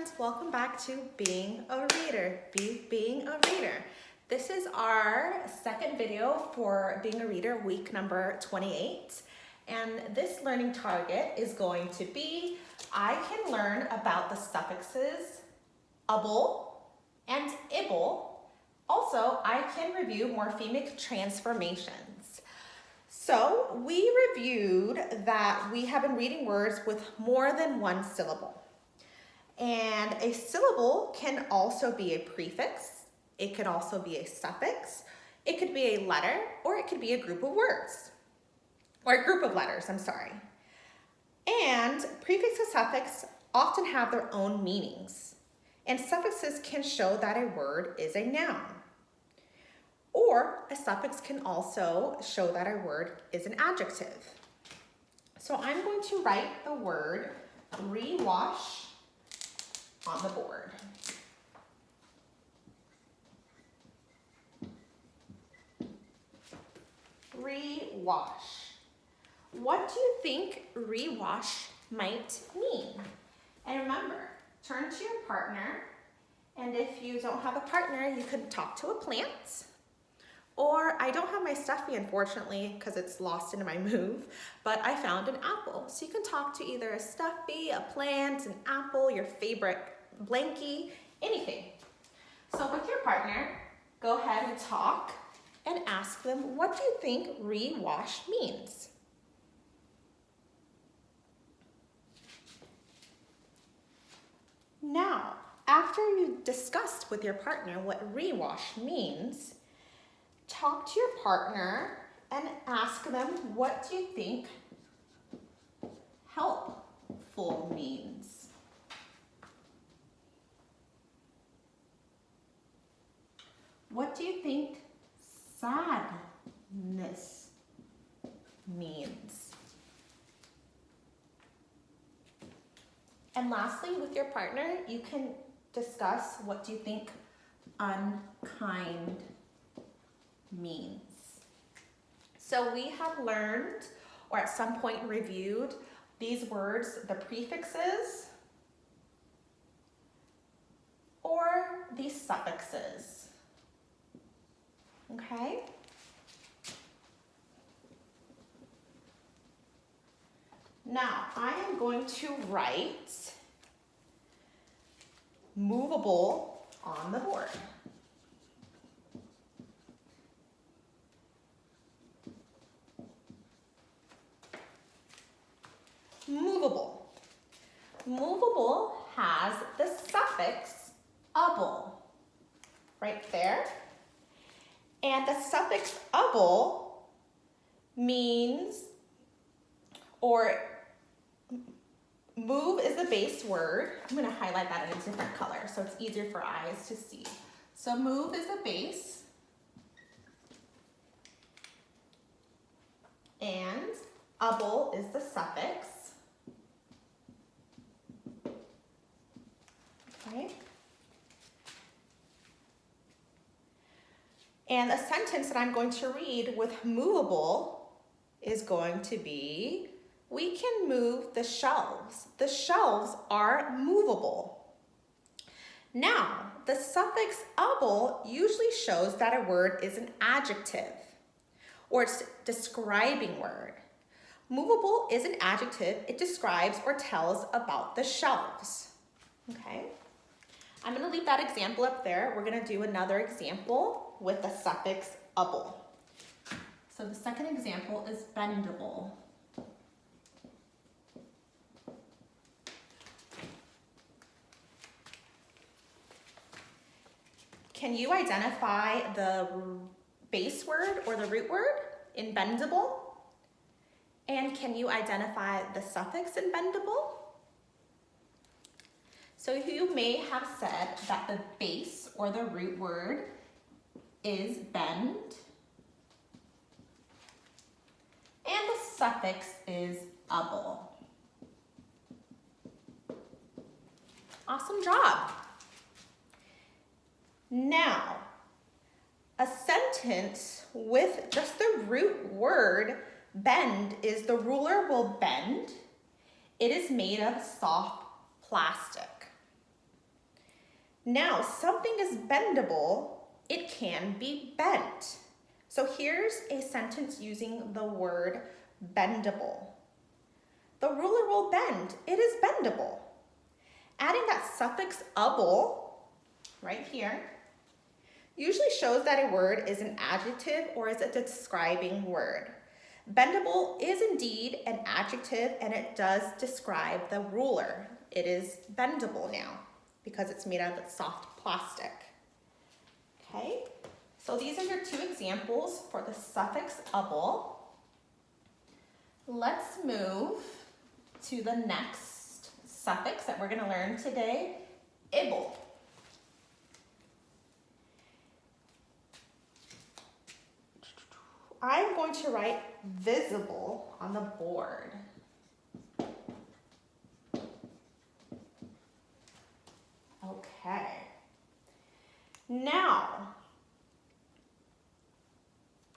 friends, welcome back to Being a Reader. Being a Reader. This is our second video for Being a Reader, week number 28. And this learning target is going to be, I can learn about the suffixes able and ibble. Also, I can review morphemic transformations. So we reviewed that we have been reading words with more than one syllable. And a syllable can also be a prefix. It could also be a suffix. It could be a letter, or it could be a group of words, or a group of letters, I'm sorry. And prefix and suffix often have their own meanings. And suffixes can show that a word is a noun. Or a suffix can also show that a word is an adjective. So I'm going to write the word rewash on the board. Rewash. What do you think rewash might mean? And remember, turn to your partner, and if you don't have a partner, you could talk to a plant. Or I don't have my stuffy, unfortunately, because it's lost into my move, but I found an apple. So you can talk to either a stuffy, a plant, an apple, your favorite blankie, anything. So with your partner, go ahead and talk and ask them, what do you think rewash means? Now, after you've discussed with your partner what rewash means, talk to your partner and ask them, what do you think helpful means? What do you think sadness means? And lastly, with your partner, you can discuss, what do you think unkind means? So we have learned, or at some point reviewed, these words, the prefixes or the suffixes. Okay? Now, I am going to write movable on the board. Movable. Movable has the suffix able right there. And the suffix able means, or move is the base word. I'm going to highlight that in a different color so it's easier for eyes to see. So move is the base. And able is the suffix. Okay. And the sentence that I'm going to read with movable is going to be, we can move the shelves. The shelves are movable. Now, the suffix able usually shows that a word is an adjective, or it's a describing word. Movable is an adjective. It describes or tells about the shelves. Okay? I'm going to leave that example up there. We're going to do another example with the suffix able. So the second example is bendable. Can you identify the base word or the root word in bendable? And can you identify the suffix in bendable? So you may have said that the base or the root word is bend, and the suffix is able. Awesome job. Now, a sentence with just the root word bend is the ruler will bend. It is made of soft plastic. Now, something is bendable, it can be bent. So here's a sentence using the word bendable. The ruler will bend, it is bendable. Adding that suffix able right here usually shows that a word is an adjective or is a describing word. Bendable is indeed an adjective and it does describe the ruler. It is bendable now because it's made out of soft plastic. Okay, so these are your two examples for the suffix able. Let's move to the next suffix that we're going to learn today, able. I'm going to write visible on the board. Okay. Now,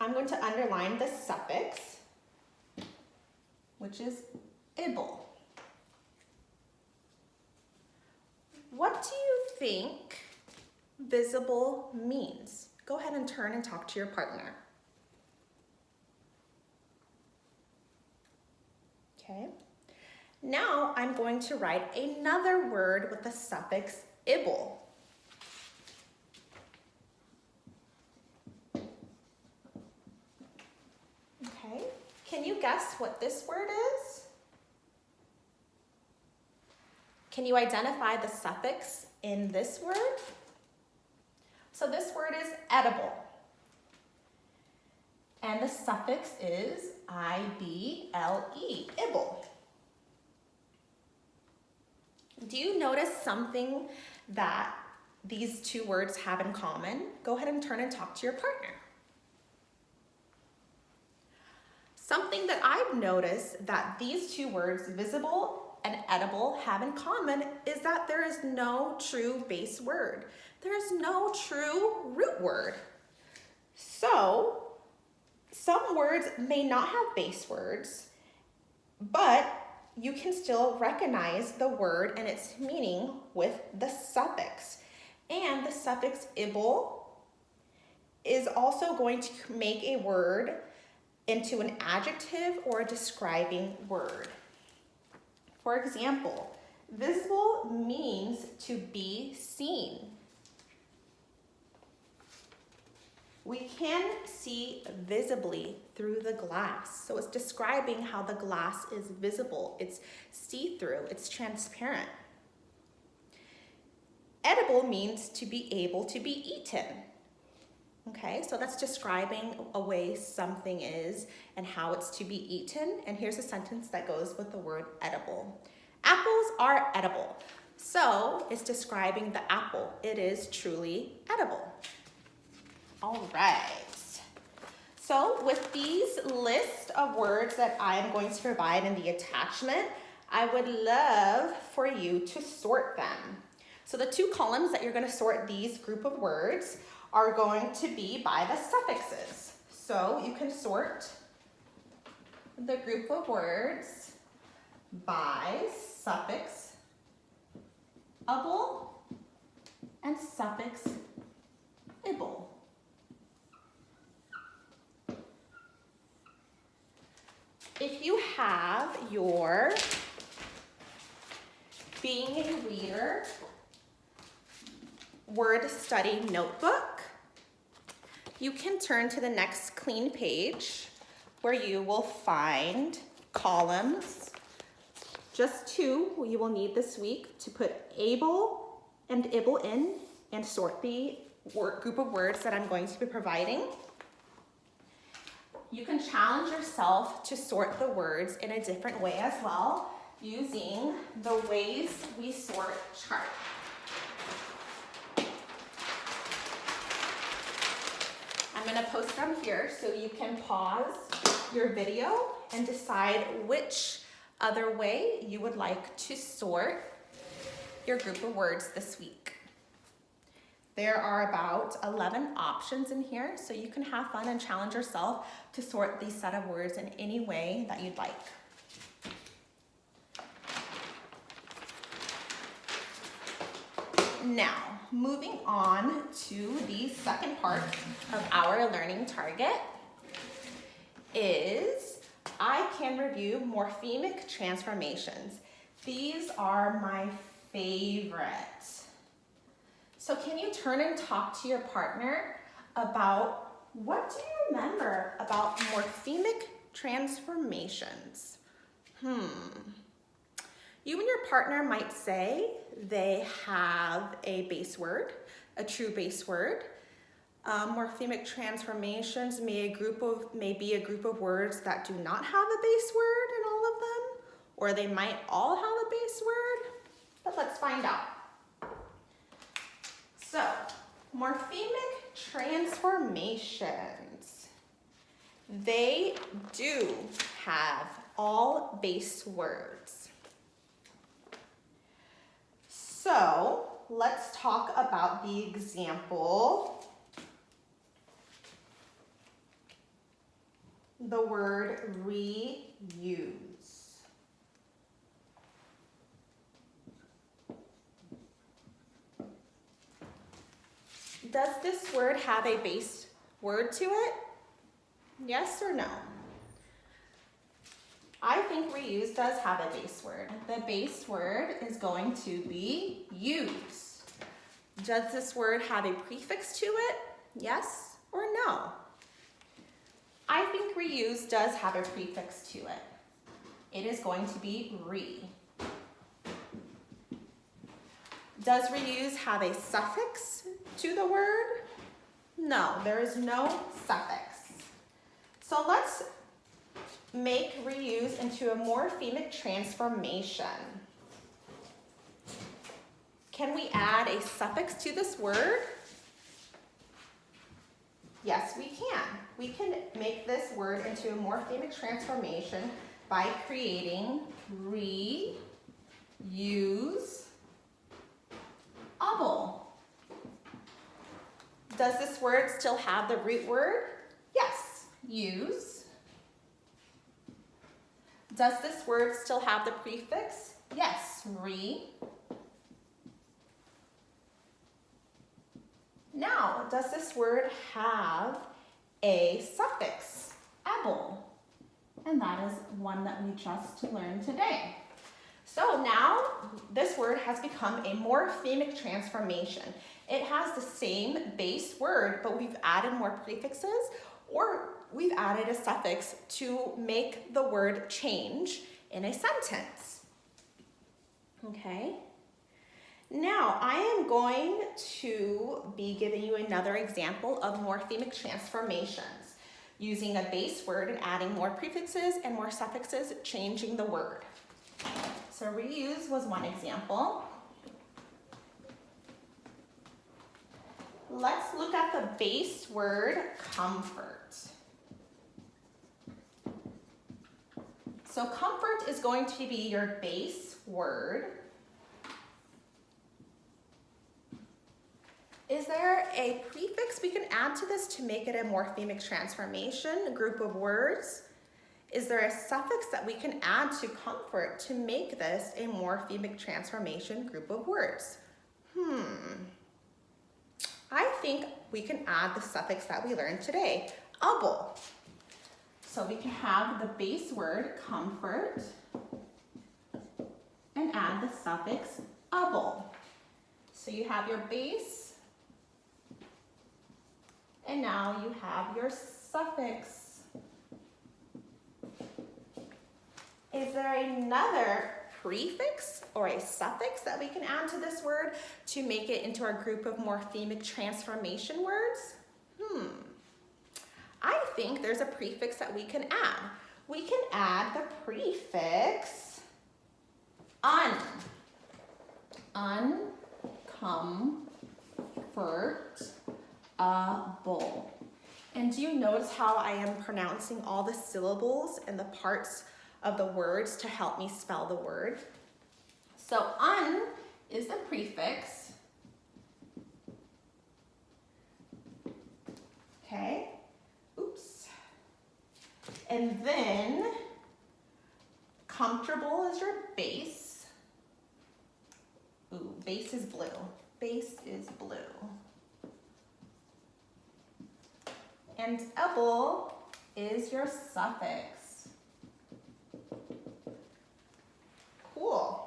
I'm going to underline the suffix, which is able. What do you think visible means? Go ahead and turn and talk to your partner. Okay. Now I'm going to write another word with the suffix able. Okay. Can you guess what this word is? Can you identify the suffix in this word? So this word is edible. And the suffix is I-B-L-E, able. Do you notice something that these two words have in common? Go ahead and turn and talk to your partner. Something that I've noticed that these two words, visible and edible, have in common is that there is no true base word. There is no true root word. So, some words may not have base words, but you can still recognize the word and its meaning with the suffix. And the suffix able is also going to make a word into an adjective or a describing word. For example, visible means to be seen. We can see visibly through the glass. So it's describing how the glass is visible. It's see-through, it's transparent. Edible means to be able to be eaten. Okay, so that's describing a way something is and how it's to be eaten. And here's a sentence that goes with the word edible. Apples are edible. So it's describing the apple. It is truly edible. All right. So with these list of words that I'm going to provide in the attachment, I would love for you to sort them. So the two columns that you're going to sort these group of words are going to be by the suffixes. So you can sort the group of words by suffix able and suffix able. If you have your Being a Reader word study notebook, you can turn to the next clean page where you will find columns, just two you will need this week to put able and able in and sort the group of words that I'm going to be providing. You can challenge yourself to sort the words in a different way as well, using the ways we sort chart. I'm going to post them here so you can pause your video and decide which other way you would like to sort your group of words this week. There are about 11 options in here, so you can have fun and challenge yourself to sort these set of words in any way that you'd like. Now, moving on to the second part of our learning target is I can review morphemic transformations. These are my favorite. So can you turn and talk to your partner about what do you remember about morphemic transformations? You and your partner might say they have a base word, a true base word. Morphemic transformations may be a group of words that do not have a base word in all of them, or they might all have a base word, but let's find out. So, morphemic transformations, they do have all base words. So, let's talk about the example. The word reuse. Does this word have a base word to it? Yes or no? I think reuse does have a base word. The base word is going to be use. Does this word have a prefix to it? Yes or no? I think reuse does have a prefix to it. It is going to be re. Does reuse have a suffix to the word? No, there is no suffix. So let's make reuse into a morphemic transformation. Can we add a suffix to this word? Yes, we can. We can make this word into a morphemic transformation by creating reuse-able. Does this word still have the root word? Yes, use. Does this word still have the prefix? Yes, re. Now, does this word have a suffix? Able. And that is one that we just learned today. So now this word has become a morphemic transformation. It has the same base word, but we've added more prefixes or we've added a suffix to make the word change in a sentence. Okay? Now, I am going to be giving you another example of morphemic transformations, using a base word and adding more prefixes and more suffixes, changing the word. So reuse was one example. Let's look at the base word comfort. So comfort is going to be your base word. Is there a prefix we can add to this to make it a morphemic transformation, a group of words? Is there a suffix that we can add to comfort to make this a morphemic transformation group of words? I think we can add the suffix that we learned today, able. So we can have the base word comfort and add the suffix able. So you have your base, and now you have your suffix. Is there another prefix or a suffix that we can add to this word to make it into our group of morphemic transformation words? I think there's a prefix that we can add. We can add the prefix un. Uncomfortable. And do you notice how I am pronouncing all the syllables and the parts of the words to help me spell the word? So un is the prefix. Okay. Oops. And then comfortable is your base. Ooh, base is blue. base is blue. And able is your suffix. Cool.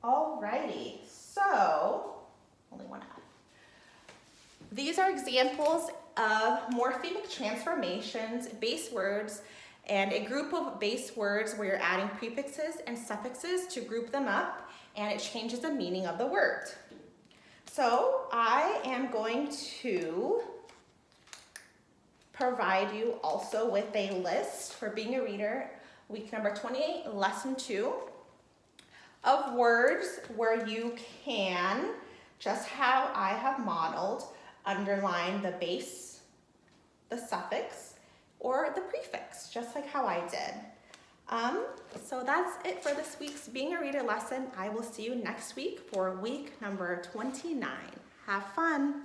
Alrighty, so, only one F. These are examples of morphemic transformations, base words, and a group of base words where you're adding prefixes and suffixes to group them up, and it changes the meaning of the word. So I am going to provide you also with a list for Being a Reader, week number 28, lesson 2, of words where you can, just how I have modeled, underline the base, the suffix, or the prefix, just like how I did. So that's it for this week's Being a Reader lesson. I will see you next week for week number 29. Have fun.